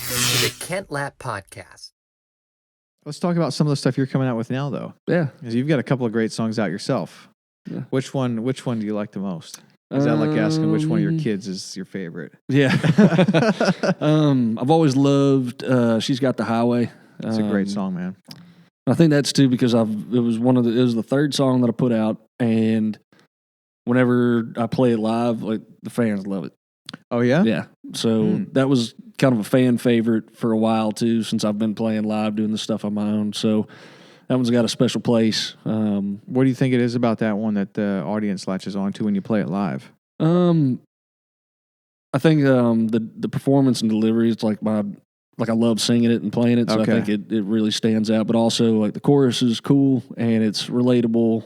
to the Kent Lapp Podcast. Let's talk about some of the stuff you're coming out with now, though. Yeah. Because you've got a couple of great songs out yourself. Yeah. Which one do you like the most? Is that like asking which one of your kids is your favorite? Yeah. I've always loved She's Got the Highway. It's a great song, man. I think that's too because it was the third song that I put out, and whenever I play it live, like the fans love it. Oh yeah? Yeah. So that was kind of a fan favorite for a while too, since I've been playing live, doing this stuff on my own. So that one's got a special place. What do you think it is about that one that the audience latches on to when you play it live? I think the performance and delivery is like I love singing it and playing it, so I think it really stands out. But also, like, the chorus is cool and it's relatable,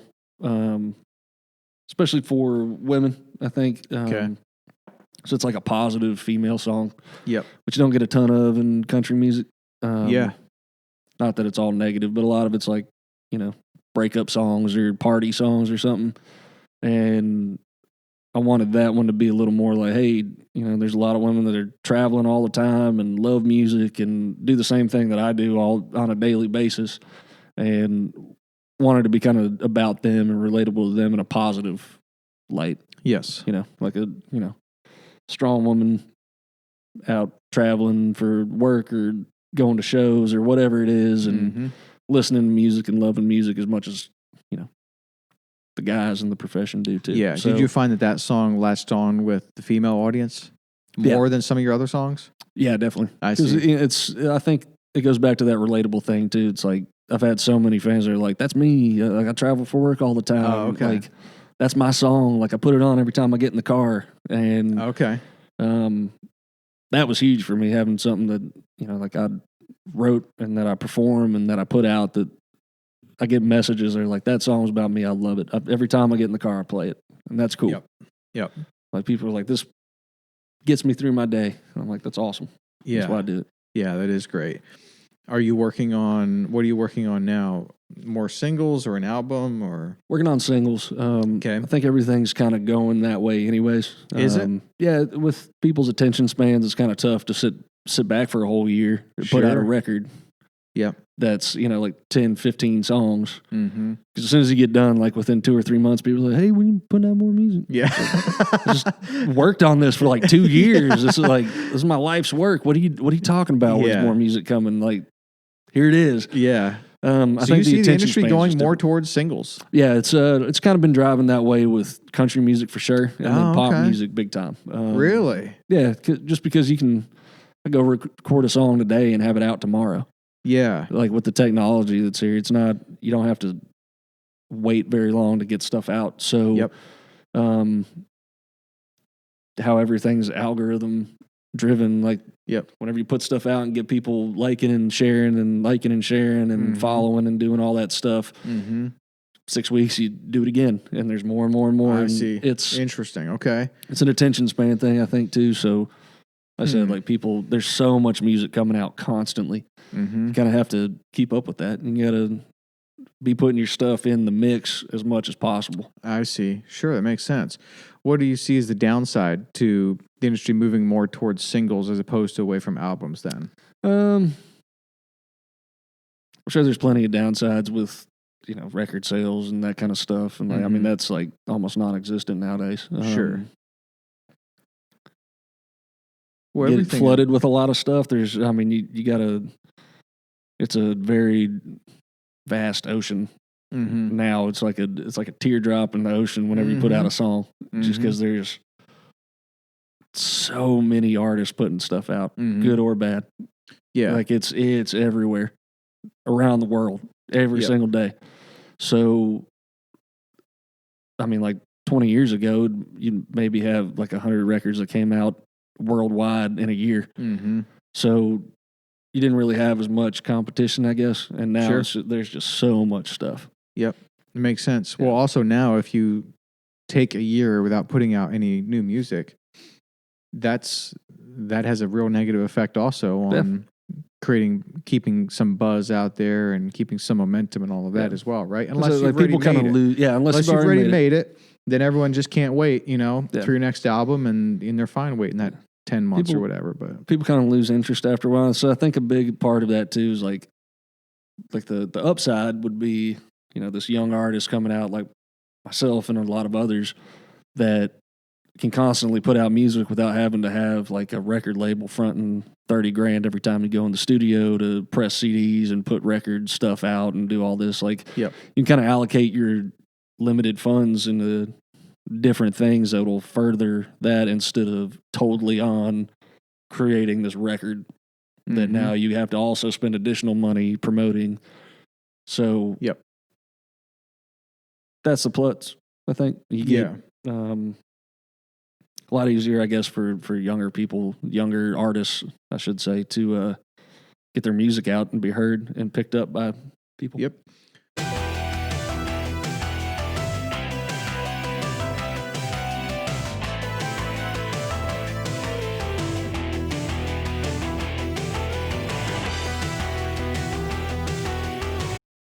especially for women, I think. So it's like a positive female song. Yep. Which you don't get a ton of in country music. Yeah. Not that it's all negative, but a lot of it's like, breakup songs or party songs or something. And I wanted that one to be a little more like, hey, there's a lot of women that are traveling all the time and love music and do the same thing that I do all on a daily basis, and wanted to be kind of about them and relatable to them in a positive light. Yes. Like a, strong woman out traveling for work or going to shows or whatever it is, and listening to music and loving music as much as, the guys in the profession do too. Yeah. So, did you find that song latched on with the female audience more than some of your other songs? Yeah, definitely. I see. I think it goes back to that relatable thing too. It's like I've had so many fans that are like, "That's me. Like, I travel for work all the time. Oh, okay. Like, that's my song. Like, I put it on every time I get in the car." And that was huge for me, having something that like I wrote and that I perform and that I put out, that I get messages that are like, "That song's about me. I love it. Every time I get in the car, I play it." And that's cool. Yep. Like, people are like, "This gets me through my day." And I'm like, "That's awesome." Yeah. That's why I do it. Yeah, that is great. What are you working on now? More singles or an album or? Working on singles. I think everything's kind of going that way anyways. Is it? Yeah, with people's attention spans, it's kind of tough to sit back for a whole year and put out a record. Yeah. That's, like 10, 15 songs. Mm-hmm. Because as soon as you get done, like within 2 or 3 months, people are like, "Hey, when you putting out more music?" Yeah. I just worked on this for like 2 years. This is my life's work. What are you talking about? When's more music coming? Like, here it is. Yeah. I so think you see the industry span's going just more different. towards singles. Yeah, it's kind of been driving that way with country music for sure, and then pop okay. music big time. Really? Yeah, just because I go record a song today and have it out tomorrow. Yeah. Like, with the technology that's here, it's not, you don't have to wait very long to get stuff out. So, how everything's algorithm driven, like, whenever you put stuff out and get people liking and sharing and following and doing all that stuff, 6 weeks you do it again, and there's more and more and more. I and see. It's interesting. Okay. It's an attention span thing, I think, too. So, like I said, like, people, there's so much music coming out constantly. You kind of have to keep up with that, and you got to be putting your stuff in the mix as much as possible. I see. Sure, that makes sense. What do you see as the downside to the industry moving more towards singles as opposed to away from albums then? I'm sure there's plenty of downsides with, record sales and that kind of stuff. And, like, I mean, that's like almost non-existent nowadays. Sure. Well, get flooded with a lot of stuff. You gotta, it's a very vast ocean. Now it's like a teardrop in the ocean whenever you put out a song, just because there's so many artists putting stuff out, good or bad. Yeah. Like, it's everywhere around the world every single day. So, I mean, like 20 years ago, you maybe have like 100 records that came out worldwide in a year. So you didn't really have as much competition, I guess. And now there's just so much stuff. Yep. It makes sense. Yeah. Well, also now, if you take a year without putting out any new music, that has a real negative effect also on keeping some buzz out there and keeping some momentum and all of that as well, right? Unless you've people kind of lose, unless you've already made it, then everyone just can't wait, for your next album, and they're fine waiting that 10 months or whatever. But people kind of lose interest after a while. So I think a big part of that too is like the upside would be, you know, this young artist coming out like myself and a lot of others that can constantly put out music without having to have like a record label fronting $30,000 every time you go in the studio to press CDs and put record stuff out and do all this. Like, yep. you can kind of allocate your limited funds into different things that will further that instead of totally on creating this record that now you have to also spend additional money promoting. So, yep. That's the plus, I think. You get, a lot easier, I guess, for younger people, younger artists, I should say, to get their music out and be heard and picked up by people. Yep.